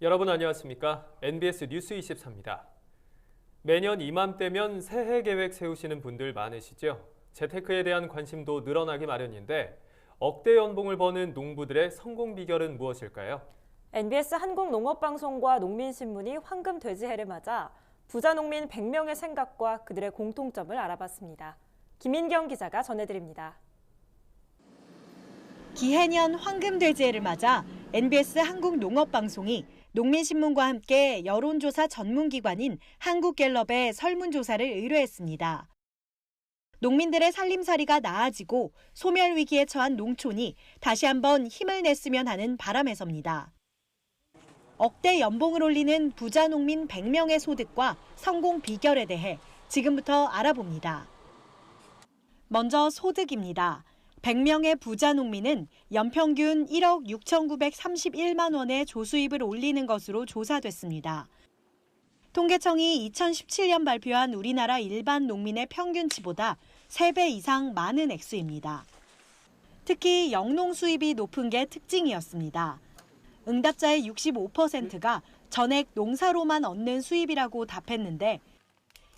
여러분 안녕하십니까? NBS 뉴스 24입니다. 매년 이맘때면 새해 계획 세우시는 분들 많으시죠? 재테크에 대한 관심도 늘어나기 마련인데 억대 연봉을 버는 농부들의 성공 비결은 무엇일까요? NBS 한국농업방송과 농민신문이 황금돼지해를 맞아 부자 농민 100명의 생각과 그들의 공통점을 알아봤습니다. 김인경 기자가 전해드립니다. 기해년 황금돼지해를 맞아 NBS 한국농업방송이 농민신문과 함께 여론조사 전문기관인 한국갤럽에 설문조사를 의뢰했습니다. 농민들의 살림살이가 나아지고 소멸위기에 처한 농촌이 다시 한번 힘을 냈으면 하는 바람에서입니다. 억대 연봉을 올리는 부자 농민 100명의 소득과 성공 비결에 대해 지금부터 알아봅니다. 먼저 소득입니다. 100명의 부자 농민은 연평균 1억 6,931만 원의 조수입을 올리는 것으로 조사됐습니다. 통계청이 2017년 발표한 우리나라 일반 농민의 평균치보다 3배 이상 많은 액수입니다. 특히 영농 수입이 높은 게 특징이었습니다. 응답자의 65%가 전액 농사로만 얻는 수입이라고 답했는데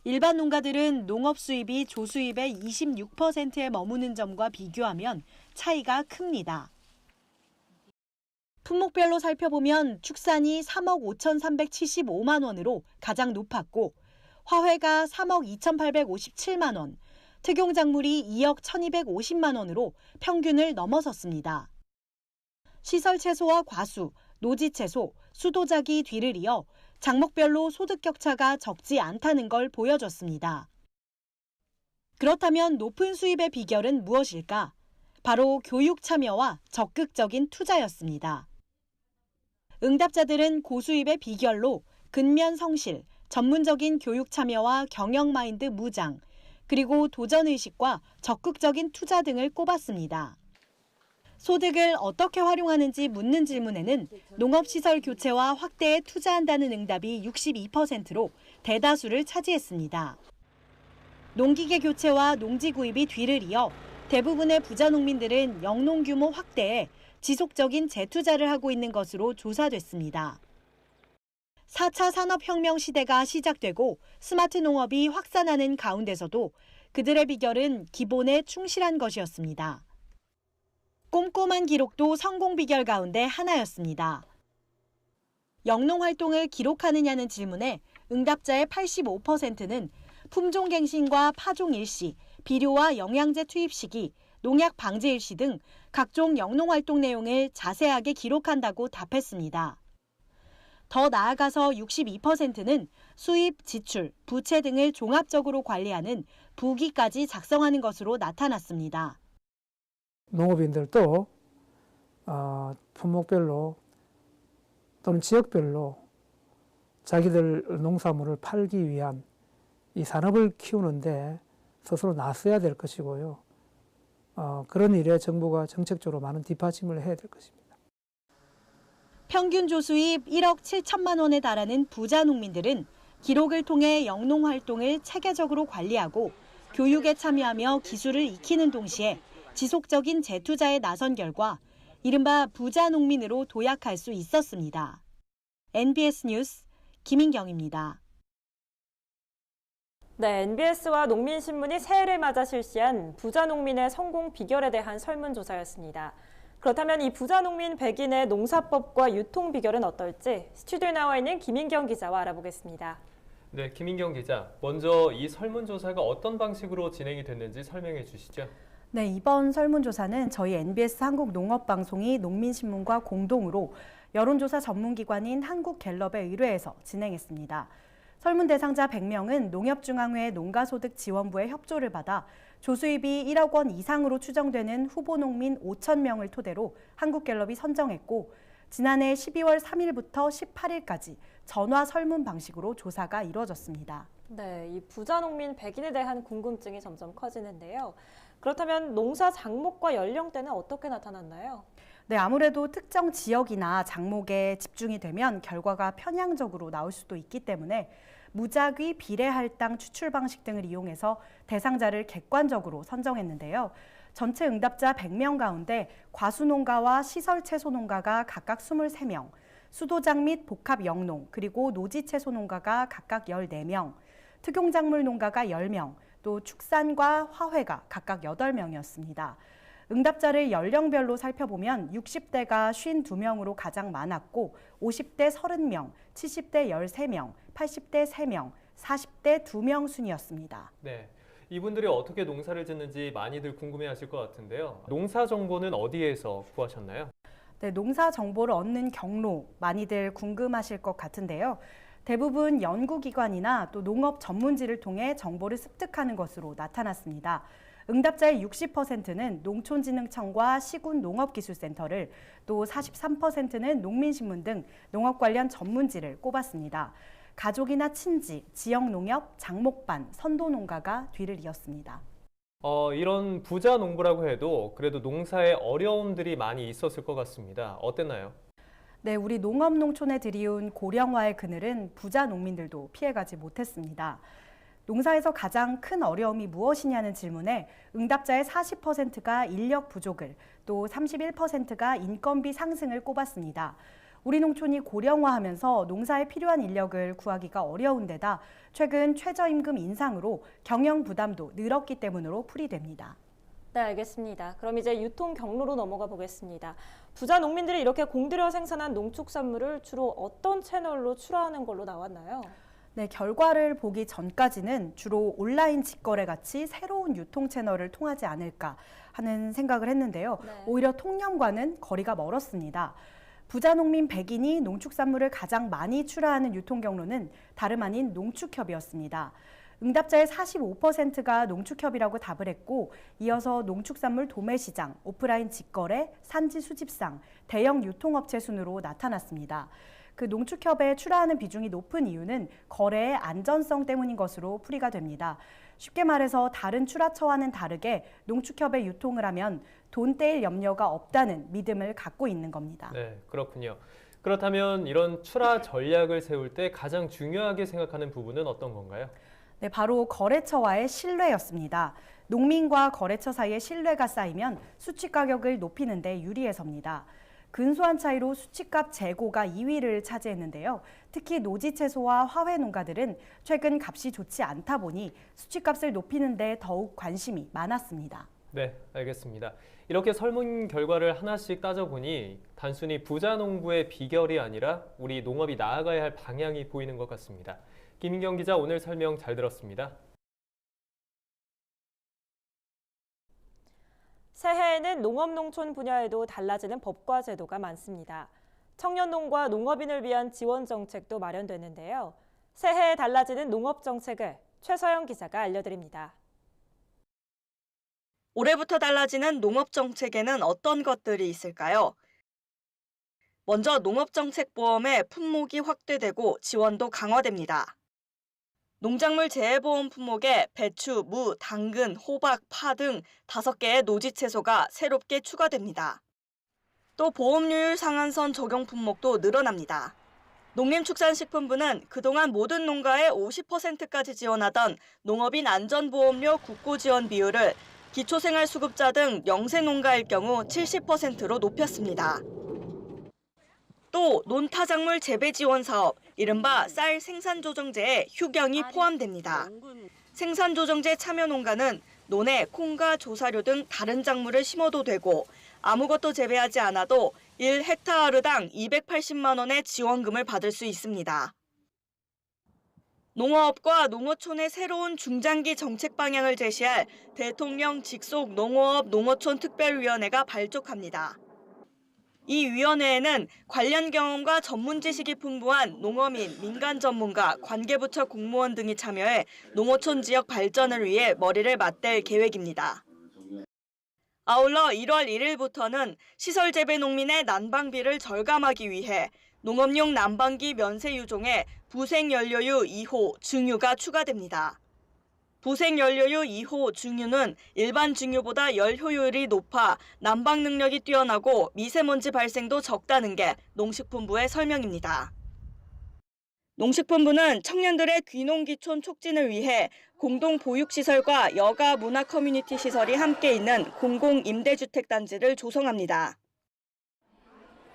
일반 농가들은 농업 수입이 조수입의 26%에 머무는 점과 비교하면 차이가 큽니다. 품목별로 살펴보면 축산이 3억 5,375만 원으로 가장 높았고 화훼가 3억 2,857만 원, 특용작물이 2억 1,250만 원으로 평균을 넘어섰습니다. 시설채소와 과수, 노지채소, 수도작이 뒤를 이어 작목별로 소득 격차가 적지 않다는 걸 보여줬습니다. 그렇다면 높은 수입의 비결은 무엇일까? 바로 교육 참여와 적극적인 투자였습니다. 응답자들은 고수입의 비결로 근면 성실, 전문적인 교육 참여와 경영 마인드 무장, 그리고 도전의식과 적극적인 투자 등을 꼽았습니다. 소득을 어떻게 활용하는지 묻는 질문에는 농업시설 교체와 확대에 투자한다는 응답이 62%로 대다수를 차지했습니다. 농기계 교체와 농지 구입이 뒤를 이어 대부분의 부자 농민들은 영농 규모 확대에 지속적인 재투자를 하고 있는 것으로 조사됐습니다. 4차 산업혁명 시대가 시작되고 스마트 농업이 확산하는 가운데서도 그들의 비결은 기본에 충실한 것이었습니다. 꼼꼼한 기록도 성공 비결 가운데 하나였습니다. 영농 활동을 기록하느냐는 질문에 응답자의 85%는 품종 갱신과 파종 일시, 비료와 영양제 투입 시기, 농약 방제 일시 등 각종 영농 활동 내용을 자세하게 기록한다고 답했습니다. 더 나아가서 62%는 수입, 지출, 부채 등을 종합적으로 관리하는 부기까지 작성하는 것으로 나타났습니다. 농업인들도 품목별로 또는 지역별로 자기들 농산물을 팔기 위한 이 산업을 키우는데 스스로 나서야 될 것이고요. 그런 일에 정부가 정책적으로 많은 뒷받침을 해야 될 것입니다. 평균 조수입 1억 7천만 원에 달하는 부자 농민들은 기록을 통해 영농 활동을 체계적으로 관리하고 교육에 참여하며 기술을 익히는 동시에 지속적인 재투자에 나선 결과 이른바 부자 농민으로 도약할 수 있었습니다. NBS 뉴스 김인경입니다. 네, NBS와 농민신문이 새해를 맞아 실시한 부자 농민의 성공 비결에 대한 설문조사였습니다. 그렇다면 이 부자 농민 100인의 농사법과 유통 비결은 어떨지 스튜디오에 나와 있는 김인경 기자와 알아보겠습니다. 네, 김인경 기자. 먼저 이 설문조사가 어떤 방식으로 진행이 됐는지 설명해 주시죠. 네, 이번 설문조사는 저희 NBS 한국농업방송이 농민신문과 공동으로 여론조사 전문기관인 한국갤럽에 의뢰해서 진행했습니다. 설문 대상자 100명은 농협중앙회 농가소득지원부의 협조를 받아 조수입이 1억 원 이상으로 추정되는 후보농민 5,000명을 토대로 한국갤럽이 선정했고 지난해 12월 3일부터 18일까지 전화 설문 방식으로 조사가 이루어졌습니다. 네, 이 부자 농민 100인에 대한 궁금증이 점점 커지는데요. 그렇다면 농사 작목과 연령대는 어떻게 나타났나요? 네, 아무래도 특정 지역이나 작목에 집중이 되면 결과가 편향적으로 나올 수도 있기 때문에 무작위 비례할당 추출 방식 등을 이용해서 대상자를 객관적으로 선정했는데요. 전체 응답자 100명 가운데 과수농가와 시설채소농가가 각각 23명, 수도장 및 복합 영농, 그리고 노지채소 농가가 각각 14명, 특용작물 농가가 10명, 또 축산과 화훼가 각각 8명이었습니다. 응답자를 연령별로 살펴보면 60대가 52명으로 가장 많았고 50대 30명, 70대 13명, 80대 3명, 40대 2명 순이었습니다. 네. 이분들이 어떻게 농사를 짓는지 많이들 궁금해하실 것 같은데요. 농사 정보는 어디에서 구하셨나요? 네, 농사 정보를 얻는 경로 많이들 궁금하실 것 같은데요. 대부분 연구기관이나 또 농업 전문지를 통해 정보를 습득하는 것으로 나타났습니다. 응답자의 60%는 농촌진흥청과 시군농업기술센터를, 또 43%는 농민신문 등 농업 관련 전문지를 꼽았습니다. 가족이나 친지, 지역농협, 장목반, 선도농가가 뒤를 이었습니다. 이런 부자 농부라고 해도 그래도 농사에 어려움들이 많이 있었을 것 같습니다. 어땠나요? 네, 우리 농업농촌에 들이운 고령화의 그늘은 부자 농민들도 피해가지 못했습니다. 농사에서 가장 큰 어려움이 무엇이냐는 질문에 응답자의 40%가 인력 부족을, 또 31%가 인건비 상승을 꼽았습니다. 우리 농촌이 고령화하면서 농사에 필요한 인력을 구하기가 어려운 데다 최근 최저임금 인상으로 경영 부담도 늘었기 때문으로 풀이됩니다. 네, 알겠습니다. 그럼 이제 유통 경로로 넘어가 보겠습니다. 부자 농민들이 이렇게 공들여 생산한 농축산물을 주로 어떤 채널로 출하하는 걸로 나왔나요? 네, 결과를 보기 전까지는 주로 온라인 직거래 같이 새로운 유통 채널을 통하지 않을까 하는 생각을 했는데요. 네. 오히려 통념과는 거리가 멀었습니다. 부자 농민 100인이 농축산물을 가장 많이 출하하는 유통 경로는 다름 아닌 농축협이었습니다. 응답자의 45%가 농축협이라고 답을 했고, 이어서 농축산물 도매시장, 오프라인 직거래, 산지 수집상, 대형 유통업체 순으로 나타났습니다. 그 농축협에 출하하는 비중이 높은 이유는 거래의 안전성 때문인 것으로 풀이가 됩니다. 쉽게 말해서 다른 출하처와는 다르게 농축협에 유통을 하면 돈 떼일 염려가 없다는 믿음을 갖고 있는 겁니다. 네, 그렇군요. 그렇다면 이런 출하 전략을 세울 때 가장 중요하게 생각하는 부분은 어떤 건가요? 네, 바로 거래처와의 신뢰였습니다. 농민과 거래처 사이의 신뢰가 쌓이면 수취 가격을 높이는 데 유리해서입니다. 근소한 차이로 수치값 재고가 2위를 차지했는데요. 특히 노지채소와 화훼 농가들은 최근 값이 좋지 않다 보니 수치값을 높이는 데 더욱 관심이 많았습니다. 네, 알겠습니다. 이렇게 설문 결과를 하나씩 따져보니 단순히 부자 농부의 비결이 아니라 우리 농업이 나아가야 할 방향이 보이는 것 같습니다. 김인경 기자, 오늘 설명 잘 들었습니다. 새해에는 농업농촌 분야에도 달라지는 법과 제도가 많습니다. 청년농과 농업인을 위한 지원 정책도 마련되는데요. 새해에 달라지는 농업 정책을 최서영 기자가 알려드립니다. 올해부터 달라지는 농업 정책에는 어떤 것들이 있을까요? 먼저 농업정책보험의 품목이 확대되고 지원도 강화됩니다. 농작물 재해보험 품목에 배추, 무, 당근, 호박, 파 등 5개의 노지채소가 새롭게 추가됩니다. 또 보험료율 상한선 적용 품목도 늘어납니다. 농림축산식품부는 그동안 모든 농가에 50%까지 지원하던 농업인 안전보험료 국고지원 비율을 기초생활수급자 등 영세농가일 경우 70%로 높였습니다. 또 논타작물 재배 지원 사업, 이른바 쌀 생산조정제에 휴경이 포함됩니다. 생산조정제 참여 농가는 논에 콩과 조사료 등 다른 작물을 심어도 되고 아무것도 재배하지 않아도 1헥타르당 280만 원의 지원금을 받을 수 있습니다. 농어업과 농어촌의 새로운 중장기 정책 방향을 제시할 대통령 직속 농어업 농어촌 특별위원회가 발족합니다. 이 위원회에는 관련 경험과 전문 지식이 풍부한 농어민, 민간 전문가, 관계부처 공무원 등이 참여해 농어촌 지역 발전을 위해 머리를 맞댈 계획입니다. 아울러 1월 1일부터는 시설 재배 농민의 난방비를 절감하기 위해 농업용 난방기 면세 유종에 부생연료유 2호 증유가 추가됩니다. 부생연료유 2호 증유는 일반 증유보다 열 효율이 높아 난방 능력이 뛰어나고 미세먼지 발생도 적다는 게 농식품부의 설명입니다. 농식품부는 청년들의 귀농귀촌 촉진을 위해 공동보육시설과 여가 문화 커뮤니티 시설이 함께 있는 공공임대주택 단지를 조성합니다.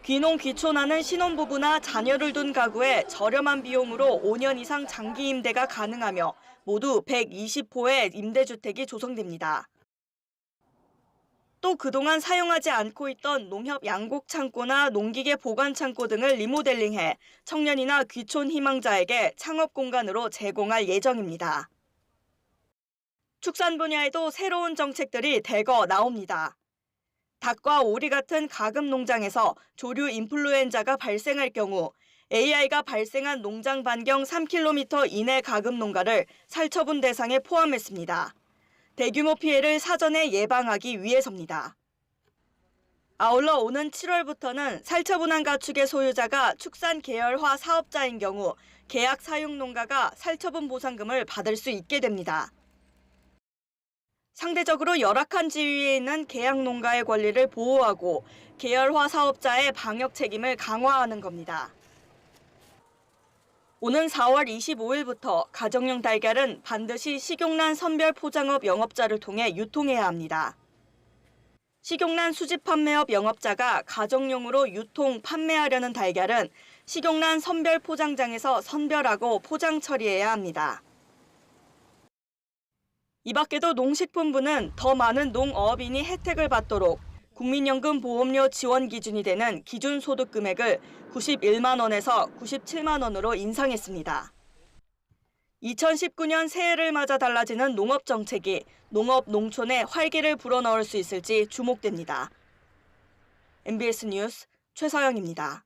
귀농 귀촌하는 신혼부부나 자녀를 둔 가구에 저렴한 비용으로 5년 이상 장기 임대가 가능하며 모두 120호의 임대주택이 조성됩니다. 또 그동안 사용하지 않고 있던 농협 양곡 창고나 농기계 보관 창고 등을 리모델링해 청년이나 귀촌 희망자에게 창업 공간으로 제공할 예정입니다. 축산 분야에도 새로운 정책들이 대거 나옵니다. 닭과 오리 같은 가금 농장에서 조류 인플루엔자가 발생할 경우 AI가 발생한 농장 반경 3km 이내 가금 농가를 살처분 대상에 포함했습니다. 대규모 피해를 사전에 예방하기 위해서입니다. 아울러 오는 7월부터는 살처분한 가축의 소유자가 축산 계열화 사업자인 경우 계약 사육 농가가 살처분 보상금을 받을 수 있게 됩니다. 상대적으로 열악한 지위에 있는 계약 농가의 권리를 보호하고 계열화 사업자의 방역 책임을 강화하는 겁니다. 오는 4월 25일부터 가정용 달걀은 반드시 식용란 선별 포장업 영업자를 통해 유통해야 합니다. 식용란 수집 판매업 영업자가 가정용으로 유통, 판매하려는 달걀은 식용란 선별 포장장에서 선별하고 포장 처리해야 합니다. 이 밖에도 농식품부는 더 많은 농어업인이 혜택을 받도록 국민연금 보험료 지원 기준이 되는 기준소득 금액을 91만 원에서 97만 원으로 인상했습니다. 2019년 새해를 맞아 달라지는 농업 정책이 농업, 농촌에 활기를 불어넣을 수 있을지 주목됩니다. MBS 뉴스 최서영입니다.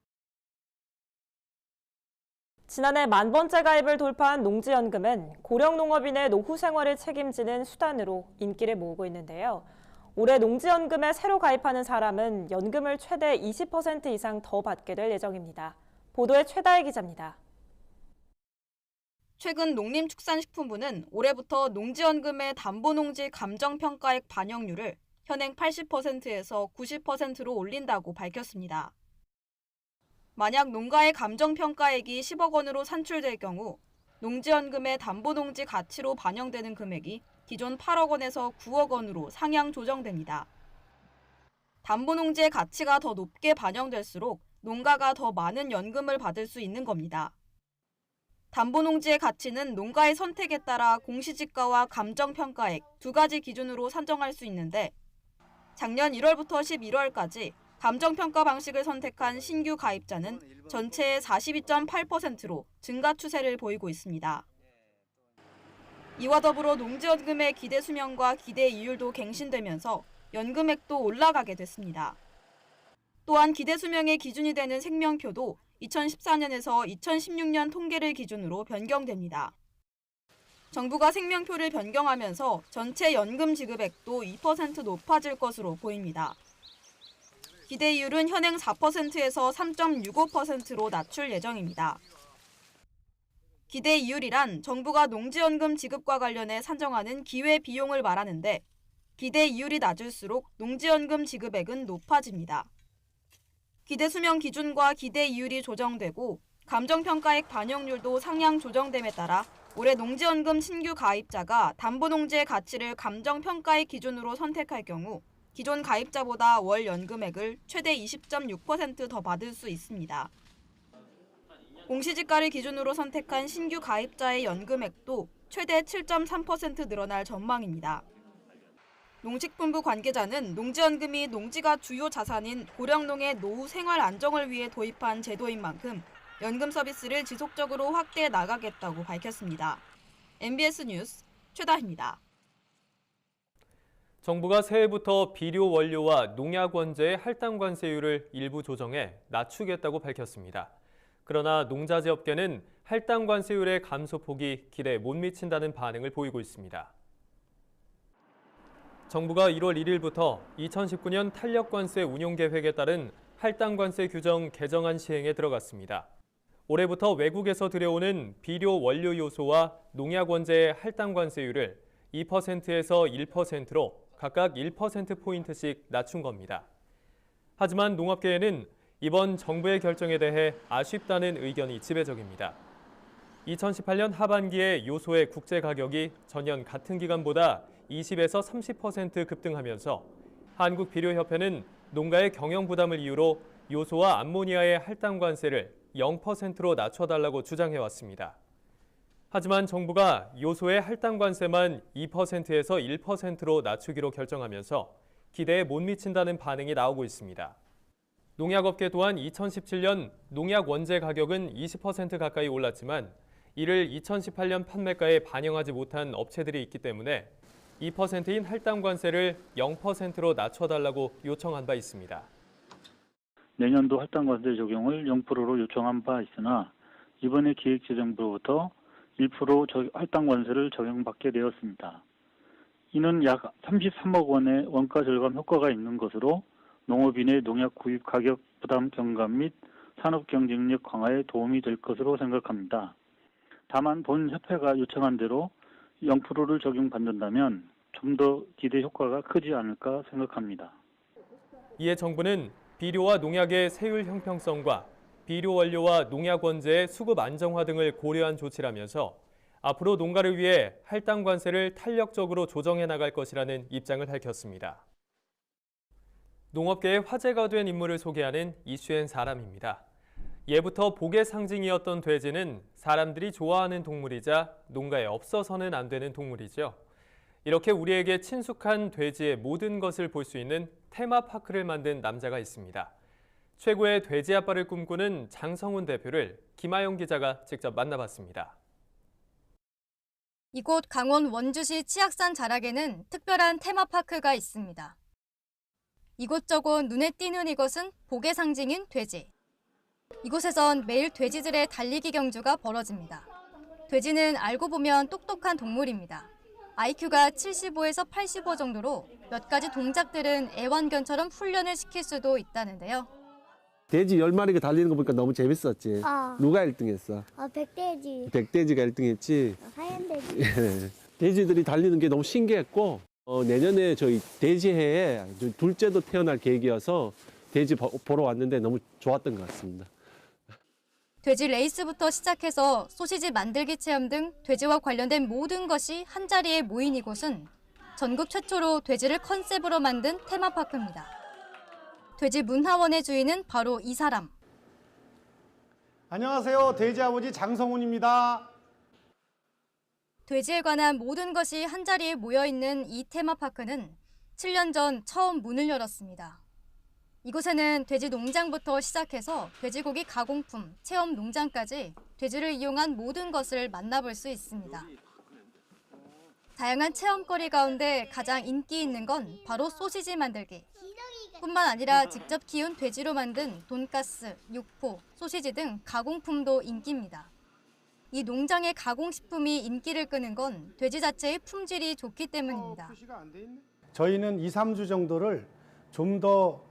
지난해 10,000번째 가입을 돌파한 농지연금은 고령농업인의 노후 생활을 책임지는 수단으로 인기를 모으고 있는데요. 올해 농지연금에 새로 가입하는 사람은 연금을 최대 20% 이상 더 받게 될 예정입니다. 보도에 최다혜 기자입니다. 최근 농림축산식품부는 올해부터 농지연금의 담보농지 감정평가액 반영률을 현행 80%에서 90%로 올린다고 밝혔습니다. 만약 농가의 감정평가액이 10억 원으로 산출될 경우 농지연금의 담보농지 가치로 반영되는 금액이 기존 8억 원에서 9억 원으로 상향 조정됩니다. 담보농지의 가치가 더 높게 반영될수록 농가가 더 많은 연금을 받을 수 있는 겁니다. 담보농지의 가치는 농가의 선택에 따라 공시지가와 감정평가액 두 가지 기준으로 산정할 수 있는데 작년 1월부터 11월까지 감정평가 방식을 선택한 신규 가입자는 전체의 42.8%로 증가 추세를 보이고 있습니다. 이와 더불어 농지연금의 기대 수명과 기대 이율도 갱신되면서 연금액도 올라가게 됐습니다. 또한 기대 수명의 기준이 되는 생명표도 2014년에서 2016년 통계를 기준으로 변경됩니다. 정부가 생명표를 변경하면서 전체 연금 지급액도 2% 높아질 것으로 보입니다. 기대 이율은 현행 4%에서 3.65%로 낮출 예정입니다. 기대 이율이란 정부가 농지연금 지급과 관련해 산정하는 기회비용을 말하는데 기대 이율이 낮을수록 농지연금 지급액은 높아집니다. 기대 수명 기준과 기대 이율이 조정되고 감정평가액 반영률도 상향 조정됨에 따라 올해 농지연금 신규 가입자가 담보농지의 가치를 감정평가액 기준으로 선택할 경우 기존 가입자보다 월 연금액을 최대 20.6% 더 받을 수 있습니다. 공시지가를 기준으로 선택한 신규 가입자의 연금액도 최대 7.3% 늘어날 전망입니다. 농식품부 관계자는 농지연금이 농지가 주요 자산인 고령농의 노후 생활 안정을 위해 도입한 제도인 만큼 연금 서비스를 지속적으로 확대해 나가겠다고 밝혔습니다. MBS 뉴스 최다희입니다. 정부가 새해부터 비료 원료와 농약 원재의 할당 관세율을 일부 조정해 낮추겠다고 밝혔습니다. 그러나 농자재 업계는 할당 관세율의 감소폭이 기대에 못 미친다는 반응을 보이고 있습니다. 정부가 1월 1일부터 2019년 탄력관세 운용계획에 따른 할당관세 규정 개정안 시행에 들어갔습니다. 올해부터 외국에서 들여오는 비료 원료 요소와 농약 원재의 할당관세율을 2%에서 1%로 각각 1%포인트씩 낮춘 겁니다. 하지만 농업계에는 이번 정부의 결정에 대해 아쉽다는 의견이 지배적입니다. 2018년 하반기에 요소의 국제 가격이 전년 같은 기간보다 20에서 30% 급등하면서 한국비료협회는 농가의 경영 부담을 이유로 요소와 암모니아의 할당 관세를 0%로 낮춰달라고 주장해왔습니다. 하지만 정부가 요소의 할당 관세만 2%에서 1%로 낮추기로 결정하면서 기대에 못 미친다는 반응이 나오고 있습니다. 농약업계 또한 2017년 농약 원재 가격은 20% 가까이 올랐지만 이를 2018년 판매가에 반영하지 못한 업체들이 있기 때문에 2%인 할당 관세를 0%로 낮춰달라고 요청한 바 있습니다. 내년도 할당 관세 적용을 0%로 요청한 바 있으나 이번에 기획재정부로부터 1% 할당 관세를 적용받게 되었습니다. 이는 약 33억 원의 원가 절감 효과가 있는 것으로 농업인의 농약 구입 가격 부담 경감 및 산업 경쟁력 강화에 도움이 될 것으로 생각합니다. 다만 본 협회가 요청한 대로 0%를 적용받는다면 좀 더 기대 효과가 크지 않을까 생각합니다. 이에 정부는 비료와 농약의 세율 형평성과 비료 원료와 농약 원재의 수급 안정화 등을 고려한 조치라면서 앞으로 농가를 위해 할당 관세를 탄력적으로 조정해 나갈 것이라는 입장을 밝혔습니다. 농업계의 화제가 된 인물을 소개하는 이슈엔 사람입니다. 예부터 복의 상징이었던 돼지는 사람들이 좋아하는 동물이자 농가에 없어서는 안 되는 동물이죠. 이렇게 우리에게 친숙한 돼지의 모든 것을 볼 수 있는 테마파크를 만든 남자가 있습니다. 최고의 돼지 아빠를 꿈꾸는 장성훈 대표를 김아영 기자가 직접 만나봤습니다. 이곳 강원 원주시 치악산 자락에는 특별한 테마파크가 있습니다. 이곳저곳 눈에 띄는 이것은 복의 상징인 돼지. 이곳에선 매일 돼지들의 달리기 경주가 벌어집니다. 돼지는 알고 보면 똑똑한 동물입니다. IQ가 75에서 85 정도로 몇 가지 동작들은 애완견처럼 훈련을 시킬 수도 있다는데요. 돼지 10마리가 달리는 거 보니까 너무 재밌었지. 누가 1등했어? 백돼지. 백돼지가 1등했지. 하얀 돼지. 예. 돼지들이 달리는 게 너무 신기했고 내년에 저희 돼지해에 둘째도 태어날 계획이어서 돼지 보러 왔는데 너무 좋았던 것 같습니다. 돼지 레이스부터 시작해서 소시지 만들기 체험 등 돼지와 관련된 모든 것이 한자리에 모인 이곳은 전국 최초로 돼지를 컨셉으로 만든 테마파크입니다. 돼지 문화원의 주인은 바로 이 사람. 안녕하세요. 돼지 아버지 장성훈입니다. 돼지에 관한 모든 것이 한자리에 모여있는 이 테마파크는 7년 전 처음 문을 열었습니다. 이곳에는 돼지 농장부터 시작해서 돼지고기 가공품, 체험 농장까지 돼지를 이용한 모든 것을 만나볼 수 있습니다. 다양한 체험거리 가운데 가장 인기 있는 건 바로 소시지 만들기. 뿐만 아니라 직접 키운 돼지로 만든 돈가스, 육포, 소시지 등 가공품도 인기입니다. 이 농장의 가공식품이 인기를 끄는 건 돼지 자체의 품질이 좋기 때문입니다. 저희는 2, 3주 정도를 좀 더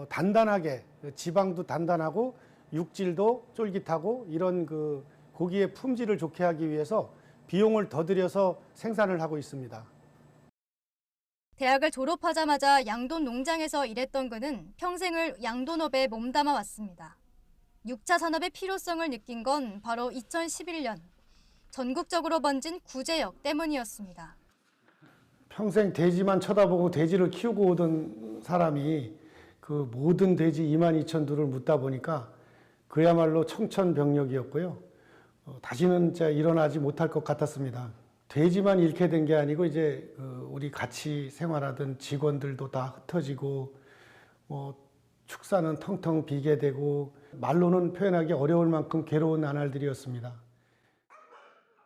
단단하게, 지방도 단단하고 육질도 쫄깃하고 이런 그 고기의 품질을 좋게 하기 위해서 비용을 더 들여서 생산을 하고 있습니다. 대학을 졸업하자마자 양돈 농장에서 일했던 그는 평생을 양돈업에 몸담아 왔습니다. 6차 산업의 필요성을 느낀 건 바로 2011년 전국적으로 번진 구제역 때문이었습니다. 평생 돼지만 쳐다보고 돼지를 키우고 오던 사람이 그 모든 돼지 22,000두를 묻다 보니까 그야말로 청천벽력이었고요. 다시는 일어나지 못할 것 같았습니다. 돼지만 잃게 된 게 아니고 이제 우리 같이 생활하던 직원들도 다 흩어지고 축사는 텅텅 비게 되고 말로는 표현하기 어려울 만큼 괴로운 나날들이었습니다.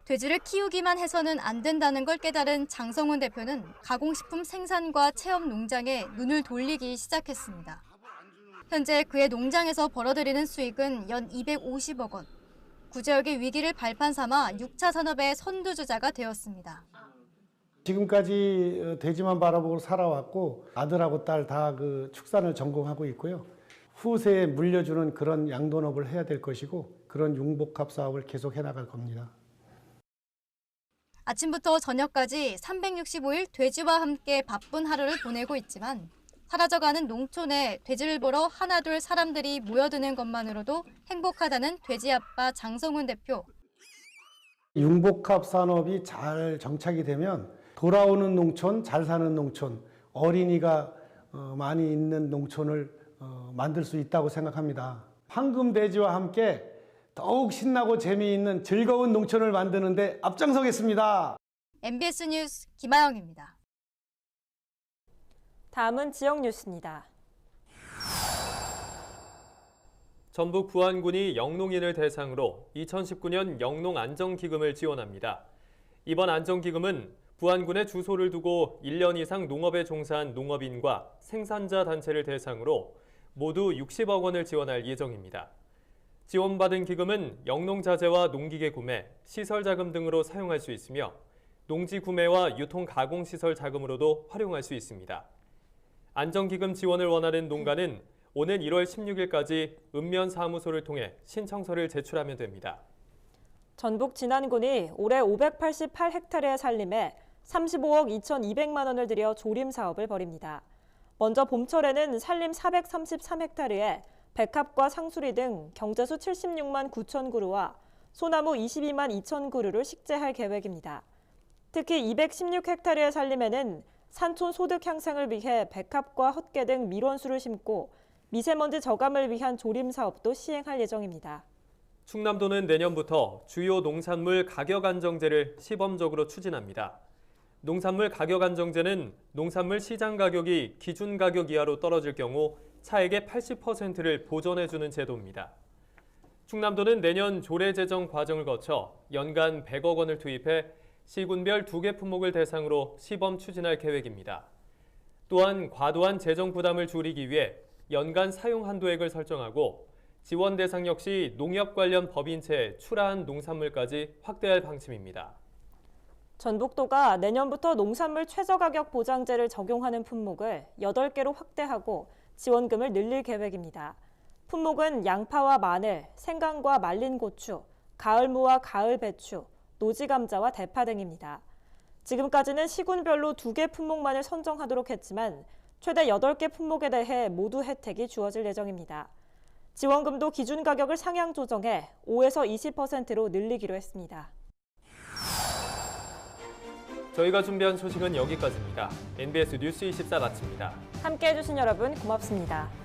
돼지를 키우기만 해서는 안 된다는 걸 깨달은 장성훈 대표는 가공식품 생산과 체험 농장에 눈을 돌리기 시작했습니다. 현재 그의 농장에서 벌어들이는 수익은 연 250억 원. 구제역의 위기를 발판 삼아 6차 산업의 선두주자가 되었습니다. 지금까지 돼지만 바라보고 살아왔고 아들하고 딸 다 그 축산을 전공하고 있고요. 후세에 물려주는 그런 양돈업을 해야 될 것이고 그런 융복합 사업을 계속 해나갈 겁니다. 아침부터 저녁까지 365일 돼지와 함께 바쁜 하루를 보내고 있지만 사라져가는 농촌에 돼지를 보러 하나둘 사람들이 모여드는 것만으로도 행복하다는 돼지 아빠 장성훈 대표. 융복합 산업이 잘 정착이 되면 돌아오는 농촌, 잘 사는 농촌, 어린이가 많이 있는 농촌을 만들 수 있다고 생각합니다. 황금돼지와 함께 더욱 신나고 재미있는 즐거운 농촌을 만드는 데 앞장서겠습니다. MBS 뉴스 김아영입니다. 다음은 지역 뉴스입니다. 전북 부안군이 영농인을 대상으로 2019년 영농안정기금을 지원합니다. 이번 안정기금은 부안군에 주소를 두고 1년 이상 농업에 종사한 농업인과 생산자 단체를 대상으로 모두 60억 원을 지원할 예정입니다. 지원받은 기금은 영농자재와 농기계 구매, 시설 자금 등으로 사용할 수 있으며 농지 구매와 유통 가공시설 자금으로도 활용할 수 있습니다. 안정기금 지원을 원하는 농가는 오는 1월 16일까지 읍면사무소를 통해 신청서를 제출하면 됩니다. 전북 진안군이 올해 588헥타르의 산림에 35억 2,200만 원을 들여 조림 사업을 벌입니다. 먼저 봄철에는 산림 433헥타르에 백합과 상수리 등 경제수 76만 9천 그루와 소나무 22만 2천 그루를 식재할 계획입니다. 특히 216헥타르의 산림에는 산촌 소득 향상을 위해 백합과 헛개 등 밀원수를 심고 미세먼지 저감을 위한 조림 사업도 시행할 예정입니다. 충남도는 내년부터 주요 농산물 가격 안정제를 시범적으로 추진합니다. 농산물 가격 안정제는 농산물 시장 가격이 기준 가격 이하로 떨어질 경우 차액의 80%를 보전해주는 제도입니다. 충남도는 내년 조례 제정 과정을 거쳐 연간 100억 원을 투입해 시군별 2개 품목을 대상으로 시범 추진할 계획입니다. 또한 과도한 재정 부담을 줄이기 위해 연간 사용 한도액을 설정하고 지원 대상 역시 농협 관련 법인체에 출하한 농산물까지 확대할 방침입니다. 전북도가 내년부터 농산물 최저가격 보장제를 적용하는 품목을 8개로 확대하고 지원금을 늘릴 계획입니다. 품목은 양파와 마늘, 생강과 말린 고추, 가을무와 가을 배추, 노지감자와 대파 등입니다. 지금까지는 시군별로 2개 품목만을 선정하도록 했지만 최대 8개 품목에 대해 모두 혜택이 주어질 예정입니다. 지원금도 기준 가격을 상향 조정해 5에서 20%로 늘리기로 했습니다. 저희가 준비한 소식은 여기까지입니다. NBS 뉴스 24 마칩니다. 함께해 주신 여러분 고맙습니다.